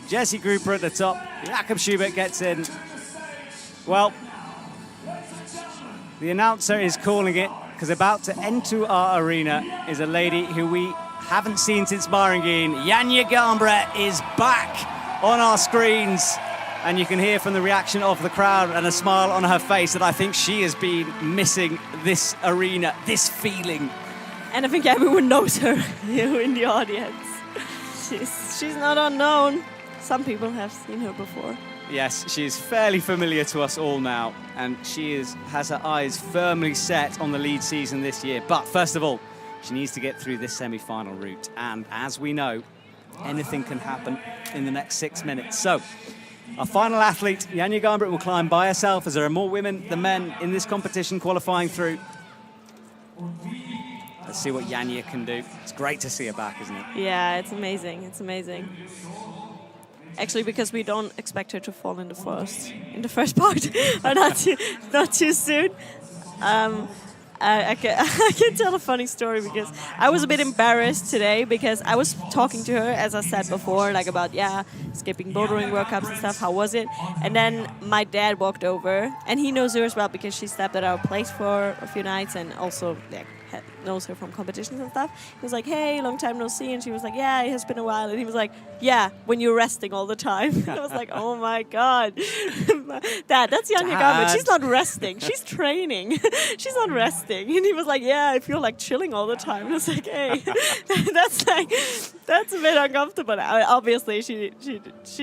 Jesse Gruber at the top. Jakob Schubert gets in. Well, the announcer is calling it because about to enter our arena is a lady who we haven't seen since Maringin. Janja Garnbret is back on our screens. And you can hear from the reaction of the crowd and a smile on her face that I think she has been missing this arena, this feeling. And I think everyone knows her here in the audience. She's not unknown. Some people have seen her before. Yes, she is fairly familiar to us all now, and she has her eyes firmly set on the lead season this year. But first of all, she needs to get through this semi-final route. And as we know, anything can happen in the next 6 minutes. So, our final athlete, Janja Garnbret, will climb by herself as there are more women than men in this competition qualifying through. Let's see what Janja can do. It's great to see her back, isn't it? Yeah, it's amazing. It's amazing. Actually, because we don't expect her to fall in the first part, or not too soon. I can tell a funny story because I was a bit embarrassed today because I was talking to her, as I said before, like about, skipping bouldering World Cups and stuff, how was it? And then my dad walked over, and he knows her as well because she stepped at our place for a few nights and also knows her from competitions and stuff. He was like, hey, long time no see. And she was like, yeah, it has been a while. And he was like, yeah, when you're resting all the time. I was like, oh my God. Dad, that's Janja Garnbret. She's not resting. She's training. She's not resting. And he was like, yeah, I feel like chilling all the time. And I was like, hey, that's a bit uncomfortable. Obviously, she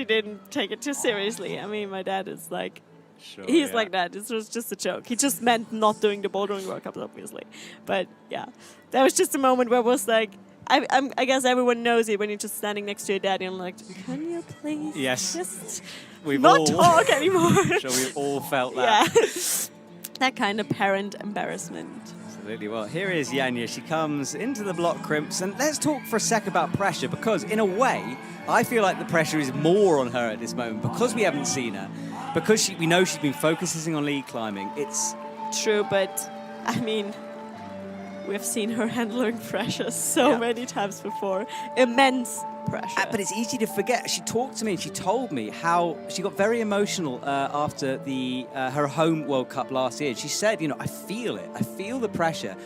didn't take it too seriously. I mean, my dad is like, Sure, he's like that. It was just a joke. He just meant not doing the bouldering World Cups, obviously. But yeah, that was just a moment where it was like, I guess everyone knows it when you're just standing next to your dad and you're like, can you please just not talk anymore? Sure, we've all felt that. Yeah, that kind of parent embarrassment. Absolutely. Well, here is Janja. She comes into the block crimps. And let's talk for a sec about pressure because, in a way, I feel like the pressure is more on her at this moment because we haven't seen her. Because we know she's been focusing on lead climbing. It's true, but I mean, we've seen her handling pressure so many times before. Immense pressure. But it's easy to forget. She talked to me and she told me how she got very emotional after her home World Cup last year. She said, I feel it. I feel the pressure.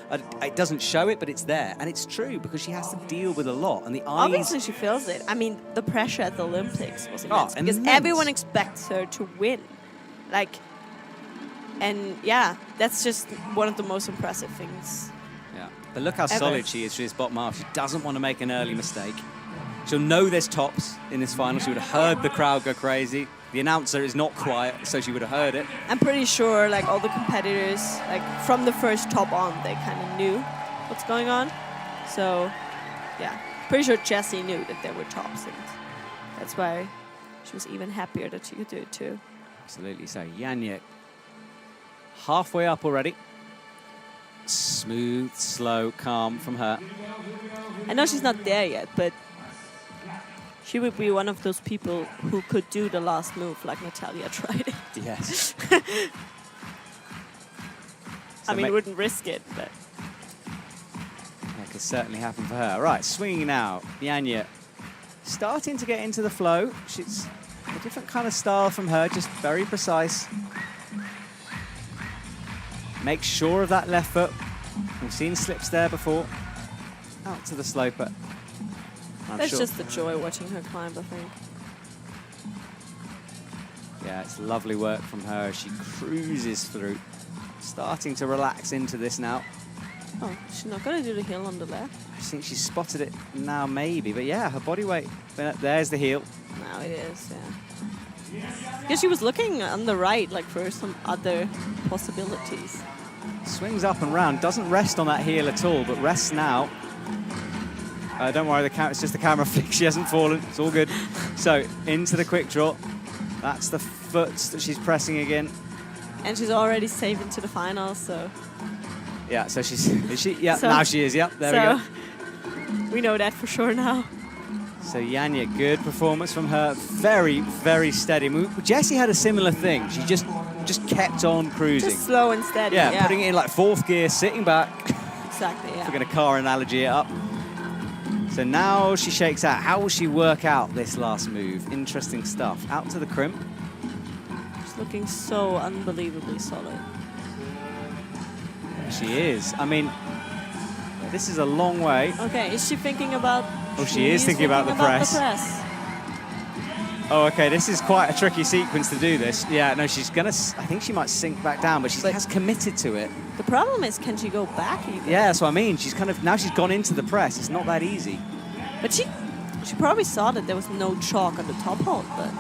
It doesn't show it, but it's there. And it's true because she has to deal with a lot. And the eyes... Obviously she feels it. I mean, the pressure at the Olympics was immense. Because everyone expects her to win. That's just one of the most impressive things. Yeah. But look how solid she is for this bottom half. She doesn't want to make an early mistake. She'll know there's tops in this final. She would have heard the crowd go crazy. The announcer is not quiet, so she would have heard it. I'm pretty sure, all the competitors, from the first top on, they kind of knew what's going on. So, yeah, pretty sure Jessie knew that there were tops, and that's why she was even happier that she could do it too. Absolutely. So Janja, halfway up already. Smooth, slow, calm from her. I know she's not there yet, but she would be one of those people who could do the last move like Natalia tried it. Yes. I mean, wouldn't risk it, but... That could certainly happen for her. Right, swinging now. Janja starting to get into the flow. She's a different kind of style from her, just very precise. Make sure of that left foot. We've seen slips there before. Out to the sloper. That's just the joy watching her climb, I think. Yeah, it's lovely work from her as she cruises through. Starting to relax into this now. Oh, she's not going to do the heel on the left. I think she's spotted it now, maybe. But yeah, her body weight. There's the heel. Now it is, yeah. Because she was looking on the right, for some other possibilities. Swings up and round. Doesn't rest on that heel at all, but rests now. Don't worry, it's just the camera flick. She hasn't fallen. It's all good. So, into the quick draw. That's the foot that she's pressing again. And she's already safe into the final, so... Yeah, so is she? Yeah, now she is. Yep, there we go. We know that for sure now. So Janja, good performance from her. Very, very steady. Jessie had a similar thing. She just kept on cruising. Just slow and steady. Yeah, putting it in fourth gear, sitting back. Exactly, yeah. If we're going to car analogy it up. So So now she shakes out. How will she work out this last move? Interesting stuff. Out to the crimp. She's looking so unbelievably solid. She is. I mean, this is a long way. Okay, is she thinking about... Oh, she is thinking about the press. Oh, okay, this is quite a tricky sequence to do this. Yeah, no, she's going to... I think she might sink back down, but she has committed to it. The problem is, can she go back even? Yeah, that's what I mean. She's kind of... Now she's gone into the press. It's not that easy. But she probably saw that there was no chalk on the top hold, but...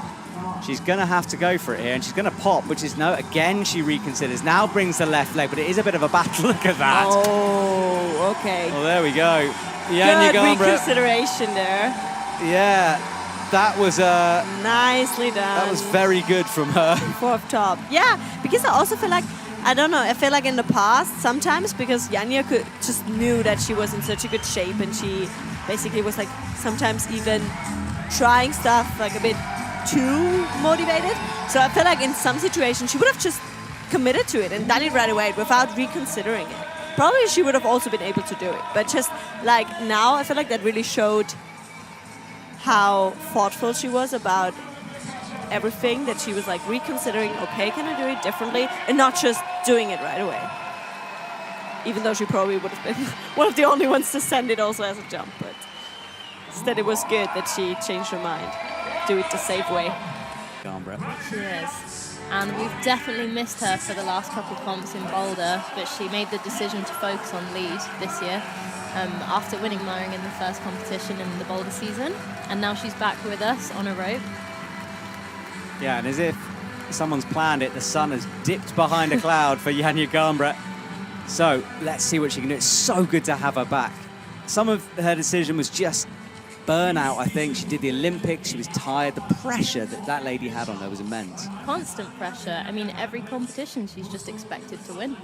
She's going to have to go for it here, and she's going to pop, which is no... Again, she reconsiders. Now brings the left leg, but it is a bit of a battle. Look at that. Oh, okay. Well, there we go. Janja Good reconsideration there. Yeah, that was... Nicely done. That was very good from her. Fourth top. Yeah, because I also feel like... I don't know, I feel like in the past, sometimes, because Janja just knew that she was in such a good shape, and she basically was like sometimes even trying stuff like a bit too motivated. So I feel like in some situations she would have just committed to it and done it right away without reconsidering it. Probably she would have also been able to do it, but just like now I feel like that really showed how thoughtful she was about everything, that she was like reconsidering, okay, can I do it differently, and not just doing it right away. Even though she probably would have been one of the only ones to send it also as a jump, but instead it was good that she changed her mind. Do it the safe way. Garnbret. She is. And we've definitely missed her for the last couple of comps in Boulder, but she made the decision to focus on lead this year after winning Mowing in the first competition in the Boulder season. And now she's back with us on a rope. Yeah, and as if someone's planned it, the sun has dipped behind a cloud for Janja Garnbret. So let's see what she can do. It's so good to have her back. Some of her decision was just burnout, I think. She did the Olympics, she was tired. The pressure that that lady had on her was immense. Constant pressure. I mean, every competition she's just expected to win.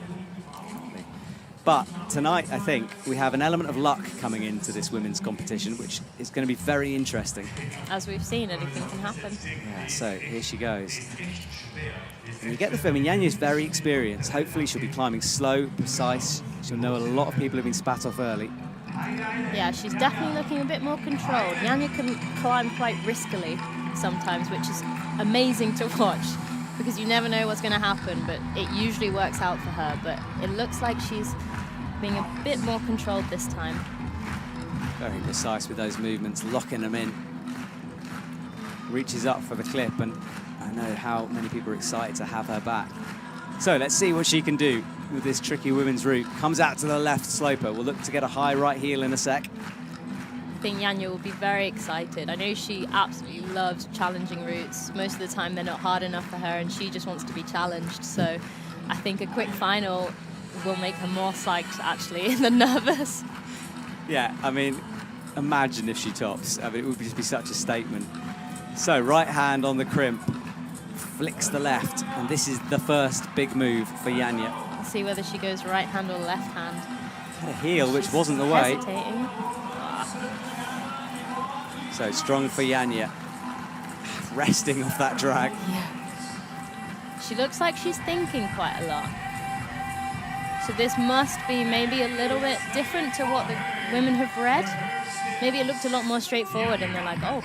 But tonight, I think, we have an element of luck coming into this women's competition, which is going to be very interesting. As we've seen, anything can happen. Yeah, so here she goes. And you get the feeling, Janja's very experienced. Hopefully she'll be climbing slow, precise. She'll know a lot of people have been spat off early. Yeah, she's definitely looking a bit more controlled. Janja can climb quite riskily sometimes, which is amazing to watch because you never know what's going to happen, but it usually works out for her. But it looks like she's being a bit more controlled this time. Very precise with those movements, locking them in. Reaches up for the clip, and I know how many people are excited to have her back. So let's see what she can do with this tricky women's route. Comes out to the left sloper. We'll look to get a high right heel in a sec. I think Janja will be very excited. I know she absolutely loves challenging routes. Most of the time they're not hard enough for her and she just wants to be challenged. So I think a quick final will make her more psyched actually than nervous. Yeah, I mean, imagine if she tops. I mean, it would just be such a statement. So right hand on the crimp, flicks the left, and this is the first big move for Janja. Let's see whether she goes right hand or left hand. Had a heel, which wasn't the way. Hesitating. So strong for Janja. Resting off that drag. Yeah. She looks like she's thinking quite a lot. So this must be maybe a little bit different to what the women have read. Maybe it looked a lot more straightforward and they're like, oh,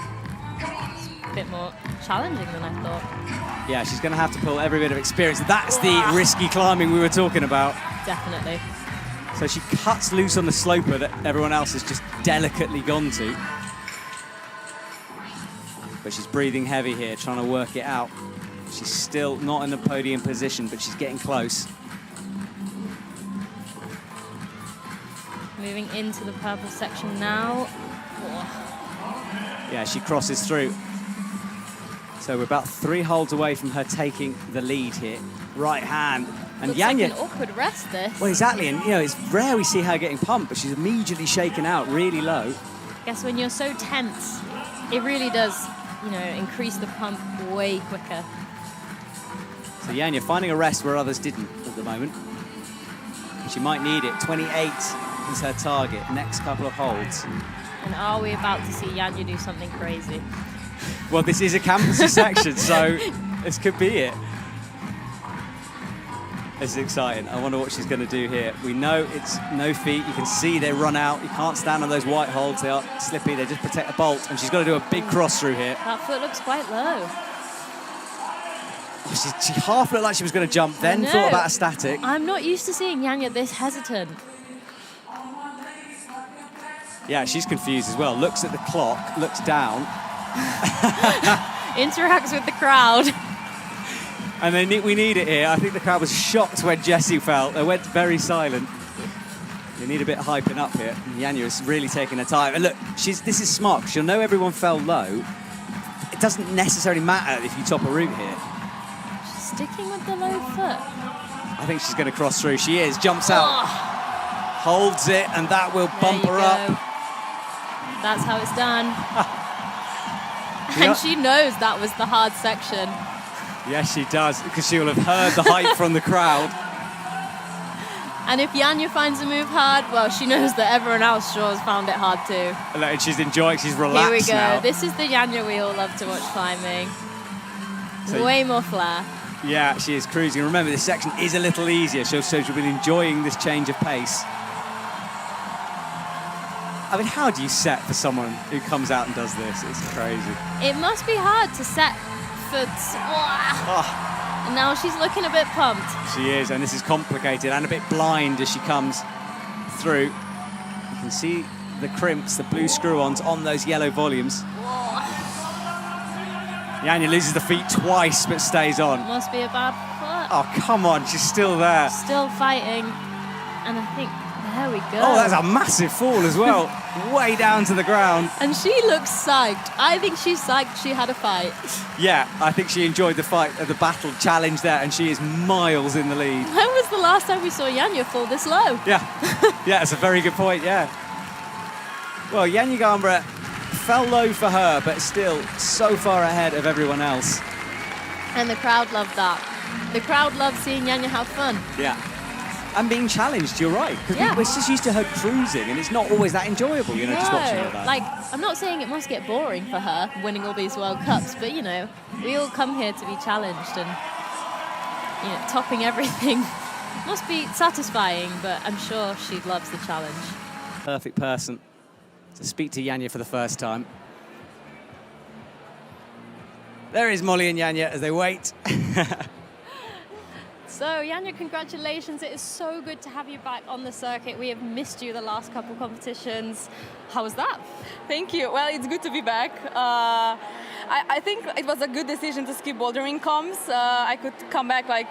it's a bit more challenging than I thought. Yeah, she's going to have to pull every bit of experience. That's the risky climbing we were talking about. Definitely. So she cuts loose on the sloper that everyone else has just delicately gone to. But she's breathing heavy here, trying to work it out. She's still not in the podium position, but she's getting close. Moving into the purple section now. Yeah, she crosses through. So we're about 3 holds away from her taking the lead here. Right hand. And Looks Janja, like an awkward rest this. well, exactly. And, you know, it's rare we see her getting pumped, but she's immediately shaken out really low. I guess when you're so tense, it really does, you know, increase the pump way quicker. So Janja finding a rest where others didn't at the moment. She might need it. 28 is her target. Next couple of holds. And are we about to see Janja do something crazy? Well, this is a campus section, so this could be it. This is exciting. I wonder what she's going to do here. We know it's no feet. You can see they run out. You can't stand on those white holds. They are slippy. They just protect the bolt. And she's got to do a big cross through here. That foot looks quite low. Oh, she half looked like she was going to jump, then thought about a static. I'm not used to seeing Janja this hesitant. Yeah, she's confused as well. Looks at the clock, looks down. Interacts with the crowd. And we need it here. I think the crowd was shocked when Jessie fell. They went very silent. They need a bit of hyping up here. Janja is really taking her time. And look, this is smart. She'll know everyone fell low. It doesn't necessarily matter if you top a route here. She's sticking with the low foot. I think she's going to cross through. She is. Jumps out. Holds it, and that will bump her up. That's how it's done. And she knows that was the hard section. Yes, she does, because she will have heard the hype from the crowd. And if Janja finds a move hard, well, she knows that everyone else sure has found it hard too. And she's enjoying, she's relaxed. Here we go. Now. This is the Janja we all love to watch climbing. So, way more flair. Yeah, she is cruising. Remember, this section is a little easier, so she'll be enjoying this change of pace. I mean, how do you set for someone who comes out and does this? It's crazy. It must be hard to set for... And now she's looking a bit pumped. She is, and this is complicated and a bit blind as she comes through. You can see the crimps, the blue screw-ons on those yellow volumes. Janja loses the feet twice, but stays on. Must be a bad foot. Oh, come on, she's still there. Still fighting. And I think, there we go. Oh, that's a massive fall as well. Way down to the ground. And she looks psyched. I think she's psyched she had a fight. Yeah, I think she enjoyed the fight, the battle challenge there, and she is miles in the lead. When was the last time we saw Janja fall this low? Yeah, yeah, that's a very good point, yeah. Well, Janja Garnbret fell low for her, but still so far ahead of everyone else. And the crowd loved that. The crowd loved seeing Janja have fun. Yeah. And being challenged, you're right. Because we're just used to her cruising, and it's not always that enjoyable, you know, just watching her that. Like, I'm not saying it must get boring for her winning all these World Cups, but, you know, we all come here to be challenged, and, you know, topping everything must be satisfying, but I'm sure she loves the challenge. Perfect person to speak to Janja for the first time. There is Molly and Janja as they wait. So, Janja, congratulations. It is so good to have you back on the circuit. We have missed you the last couple competitions. How was that? Thank you. Well, it's good to be back. I think it was a good decision to skip bouldering comps. I could come back like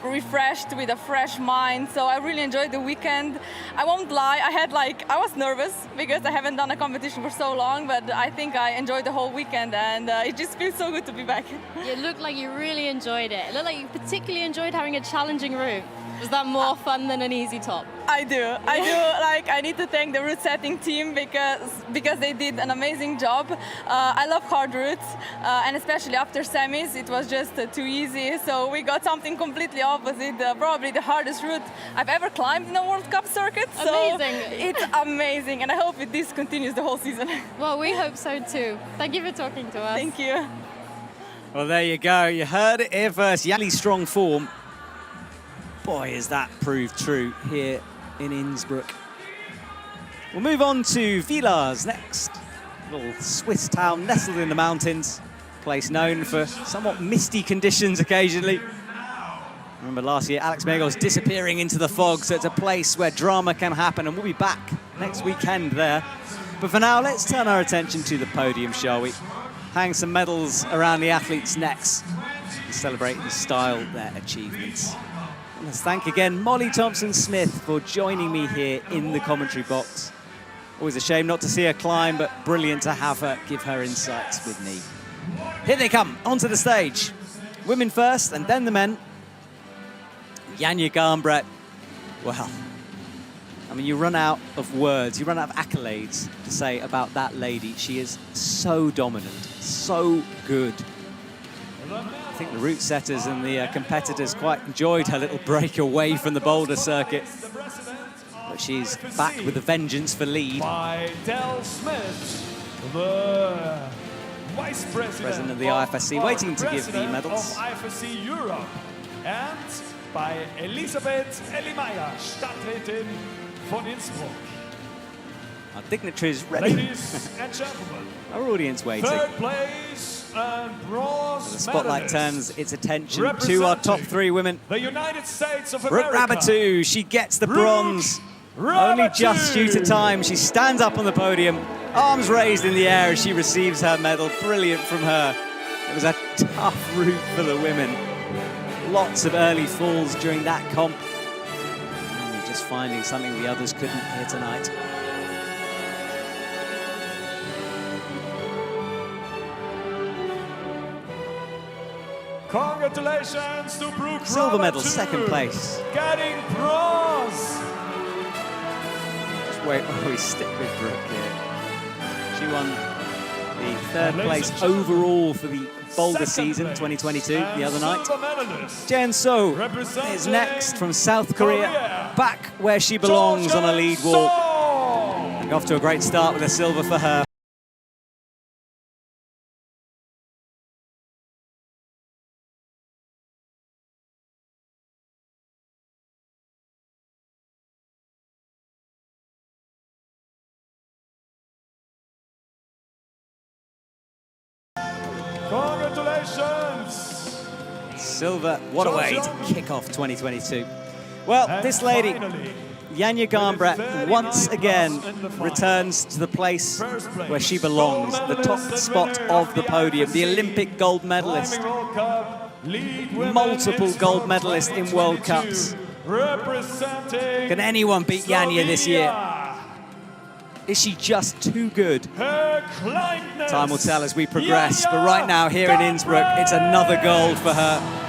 refreshed with a fresh mind, so I really enjoyed the weekend. I won't lie, I was nervous because I haven't done a competition for so long, but I think I enjoyed the whole weekend, and it just feels so good to be back. It looked like you really enjoyed it. It looked like you particularly enjoyed having a challenging route. Was that more fun than an easy top? I do. Like, I need to thank the route setting team because they did an amazing job. I love hard routes, and especially after semis, it was just too easy. So we got something completely opposite, probably the hardest route I've ever climbed in a World Cup circuit. Amazing. So it's amazing, and I hope this continues the whole season. Well, we hope so too. Thank you for talking to us. Thank you. Well, there you go. You heard it here first. Janja's strong form. Boy, has that proved true here in Innsbruck. We'll move on to Villars next. A little Swiss town nestled in the mountains. Place known for somewhat misty conditions occasionally. Remember last year, Alex Megos disappearing into the fog, so it's a place where drama can happen, and we'll be back next weekend there. But for now, let's turn our attention to the podium, shall we? Hang some medals around the athletes' necks and celebrate in style their achievements. Let's thank again Molly Thompson-Smith for joining me here in the commentary box. Always a shame not to see her climb, but brilliant to have her give her insights with me. Here they come, onto the stage. Women first, and then the men. Janja Garnbret. Well, I mean, you run out of words, you run out of accolades to say about that lady. She is so dominant, so good. I think the route setters and the competitors quite enjoyed her little break away from the boulder circuit. But she's back with a vengeance for lead. By Del Smith, the Vice President of the IFSC, waiting to give the medals. Of IFSC Europe, and bei Elisabeth Ellimeyer, Stadträtin von Innsbruck. Our dignitaries ready. Ladies and gentlemen, Our audience waiting. third place and bronze The spotlight medalist, turns its attention to our top 3 women. the United States of Brooke America. Rabatu, she gets the Brooke bronze. Only just due to Rabatu. time. She stands up on the podium, arms raised in the air as she receives her medal. Brilliant from her. It was a tough route for the women. Lots of early falls during that comp. Just finding something the others couldn't here tonight. Congratulations to Brooke Silver medal, Rabatu, second place. getting bronze. Just wait while we stick with Brooke here. She won the third Ladies place and gentlemen, overall for the Boulder second season place 2022 and the other night. silver medalist, Jen So representing is next from South Korea, Korea. back where she belongs on a lead walk. Off to a great start with a silver for her. Congratulations. Silver, what a way to kick off 2022. Well, And this lady, finally, Janja Garnbret, once again returns to the place where she belongs, the top spot of the podium, the Olympic gold medalist, Climbing World Cup, lead women multiple gold Innsbruck medalist in World 2022, Cups. Representing Can anyone beat Janja this year? Slovenia. Is she just too good? Her kindness. Time will tell as we progress, Janja but right now here in Innsbruck, it's another gold for her.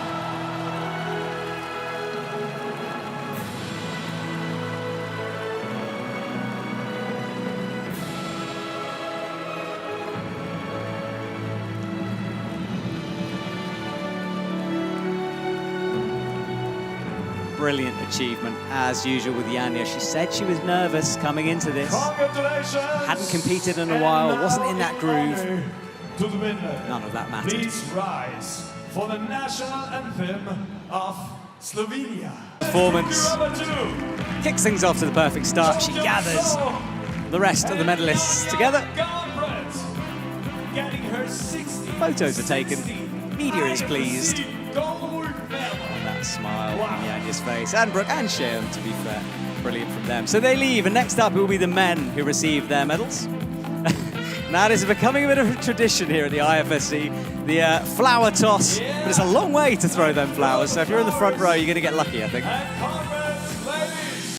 Brilliant achievement, as usual with Janja. She said she was nervous coming into this. Congratulations. Hadn't competed in a And while, now wasn't in that groove. honor To the winner. None of that mattered. Please rise for the national anthem of Slovenia. Performance. Rabatu. Kicks things off to the perfect start. She gathers the rest of the medalists together. Garnbret, getting her 60th Photos are taken. Media is pleased. IFSC gold medal. That smile on Janja's face. And Brooke and Sharon, to be fair. Brilliant from them. So they leave, and next up will be the men who receive their medals. Now this is becoming a bit of a tradition here at the IFSC, the flower toss. But it's a long way to throw them flowers, so if you're in the front row, you're going to get lucky, I think. And